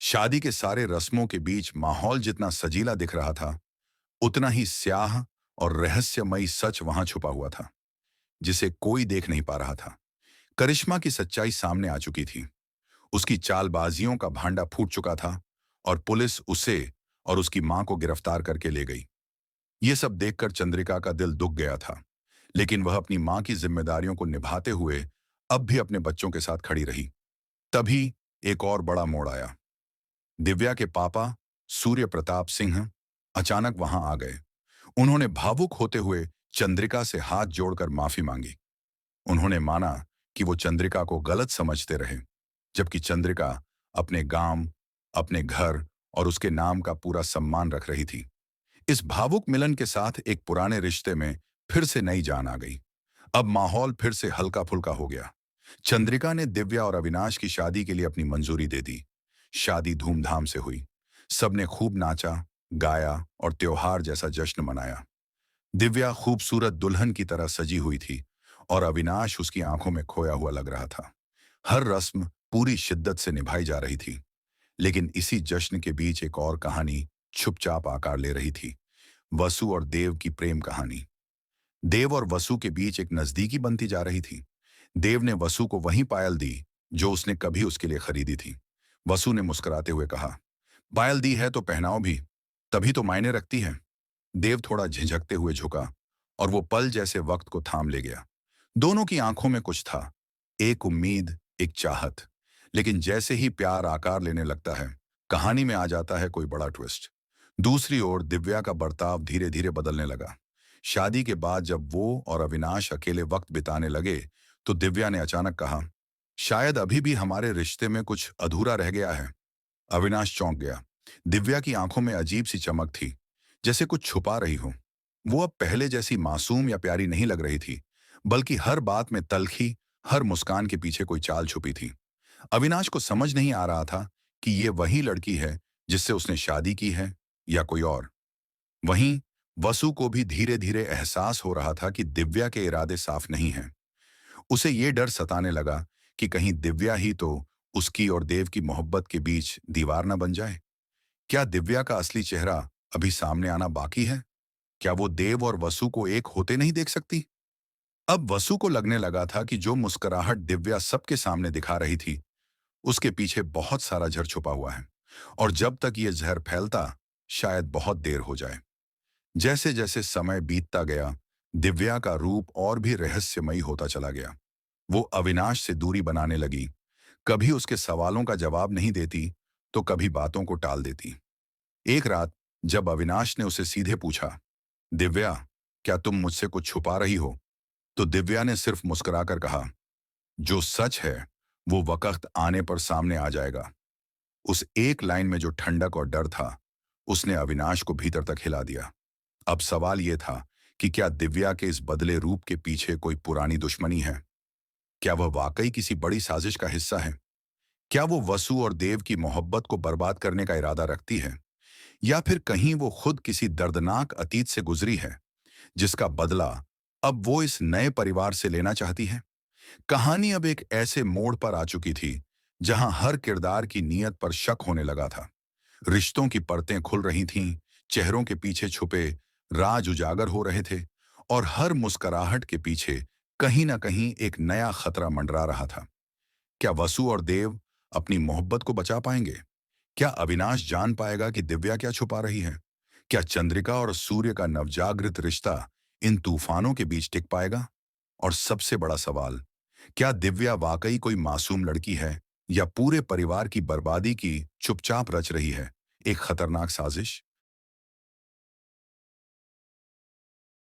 शादी के सारे रस्मों के बीच माहौल जितना सजीला दिख रहा था, उतना ही स्याह और रहस्यमयी सच वहां छुपा हुआ था, जिसे कोई देख नहीं पा रहा था। करिश्मा की सच्चाई सामने आ चुकी थी। उसकी चालबाजियों का भांडा फूट चुका था और पुलिस उसे और उसकी मां को गिरफ्तार करके ले गई। ये सब देखकर चंद्रिका का दिल दुख गया था, लेकिन वह अपनी मां की जिम्मेदारियों को निभाते हुए अब भी अपने बच्चों के साथ खड़ी रही। तभी एक और बड़ा मोड़ आया। दिव्या के पापा सूर्य प्रताप सिंह अचानक वहां आ गए। उन्होंने भावुक होते हुए चंद्रिका से हाथ जोड़कर माफी मांगी। उन्होंने माना कि वो चंद्रिका को गलत समझते रहे, जबकि चंद्रिका अपने गांव, अपने घर और उसके नाम का पूरा सम्मान रख रही थी। इस भावुक मिलन के साथ एक पुराने रिश्ते में फिर से नई जान आ गई। अब माहौल फिर से हल्का फुल्का हो गया। चंद्रिका ने दिव्या और अविनाश की शादी के लिए अपनी मंजूरी दे दी। शादी धूमधाम से हुई। सबने खूब नाचा, गाया और त्योहार जैसा जश्न मनाया। दिव्या खूबसूरत दुल्हन की तरह सजी हुई थी और अविनाश उसकी आंखों में खोया हुआ लग रहा था। हर रस्म पूरी शिद्दत से निभाई जा रही थी। लेकिन इसी जश्न के बीच एक और कहानी चुपचाप आकार ले रही थी। वसु और देव की प्रेम कहानी। देव और वसु के बीच एक नजदीकी बनती जा रही थी। देव ने वसु को वही पायल दी जो उसने कभी उसके लिए खरीदी थी। वसु ने मुस्कुराते हुए कहा, पायल दी है तो पहनाओ भी, तभी तो मायने रखती है। देव थोड़ा झिझकते हुए झुका और वो पल जैसे वक्त को थाम ले गया। दोनों की आंखों में कुछ था, एक उम्मीद, एक चाहत। लेकिन जैसे ही प्यार आकार लेने लगता है, कहानी में आ जाता है कोई बड़ा ट्विस्ट। दूसरी ओर दिव्या का बर्ताव धीरे धीरे बदलने लगा। शादी के बाद जब वो और अविनाश अकेले वक्त बिताने लगे, तो दिव्या ने अचानक कहा, शायद अभी भी हमारे रिश्ते में कुछ अधूरा रह गया है। अविनाश चौंक गया। दिव्या की आंखों में अजीब सी चमक थी, जैसे कुछ छुपा रही हो। वो अब पहले जैसी मासूम या प्यारी नहीं लग रही थी, बल्कि हर बात में तल्खी, हर मुस्कान के पीछे कोई चाल छुपी थी। अविनाश को समझ नहीं आ रहा था कि ये वही लड़की है जिससे उसने शादी की है या कोई और। वहीं वसु को भी धीरे धीरे एहसास हो रहा था कि दिव्या के इरादे साफ नहीं हैं। उसे ये डर सताने लगा कि कहीं दिव्या ही तो उसकी और देव की मोहब्बत के बीच दीवार न बन जाए। क्या दिव्या का असली चेहरा अभी सामने आना बाकी है? क्या वो देव और वसु को एक होते नहीं देख सकती? अब वसु को लगने लगा था कि जो मुस्कुराहट दिव्या सबके सामने दिखा रही थी, उसके पीछे बहुत सारा जहर छुपा हुआ है। और जब तक ये जहर फैलता, शायद बहुत देर हो जाए। जैसे जैसे समय बीतता गया, दिव्या का रूप और भी रहस्यमयी होता चला गया। वो अविनाश से दूरी बनाने लगी। कभी उसके सवालों का जवाब नहीं देती, तो कभी बातों को टाल देती। एक रात जब अविनाश ने उसे सीधे पूछा, दिव्या, क्या तुम मुझसे कुछ छुपा रही हो? तो दिव्या ने सिर्फ मुस्कुराकर कहा, जो सच है वो वक्त आने पर सामने आ जाएगा। उस एक लाइन में जो ठंडक और डर था, उसने अविनाश को भीतर तक हिला दिया। अब सवाल यह था कि क्या दिव्या के इस बदले रूप के पीछे कोई पुरानी दुश्मनी है? क्या वह वाकई किसी बड़ी साजिश का हिस्सा है? क्या वो वसु और देव की मोहब्बत को बर्बाद करने का इरादा रखती है? या फिर कहीं वो खुद किसी दर्दनाक अतीत से गुजरी है, जिसका बदला अब वो इस नए परिवार से लेना चाहती है? कहानी अब एक ऐसे मोड़ पर आ चुकी थी जहां हर किरदार की नीयत पर शक होने लगा था। रिश्तों की परतें खुल रही थीं, चेहरों के पीछे छुपे राज उजागर हो रहे थे और हर मुस्कुराहट के पीछे कहीं ना कहीं एक नया खतरा मंडरा रहा था। क्या वसु और देव अपनी मोहब्बत को बचा पाएंगे? क्या अविनाश जान पाएगा कि दिव्या क्या छुपा रही है? क्या चंद्रिका और सूर्य का नवजागृत रिश्ता इन तूफानों के बीच टिक पाएगा? और सबसे बड़ा सवाल, क्या दिव्या वाकई कोई मासूम लड़की है या पूरे परिवार की बर्बादी की चुपचाप रच रही है एक खतरनाक साजिश?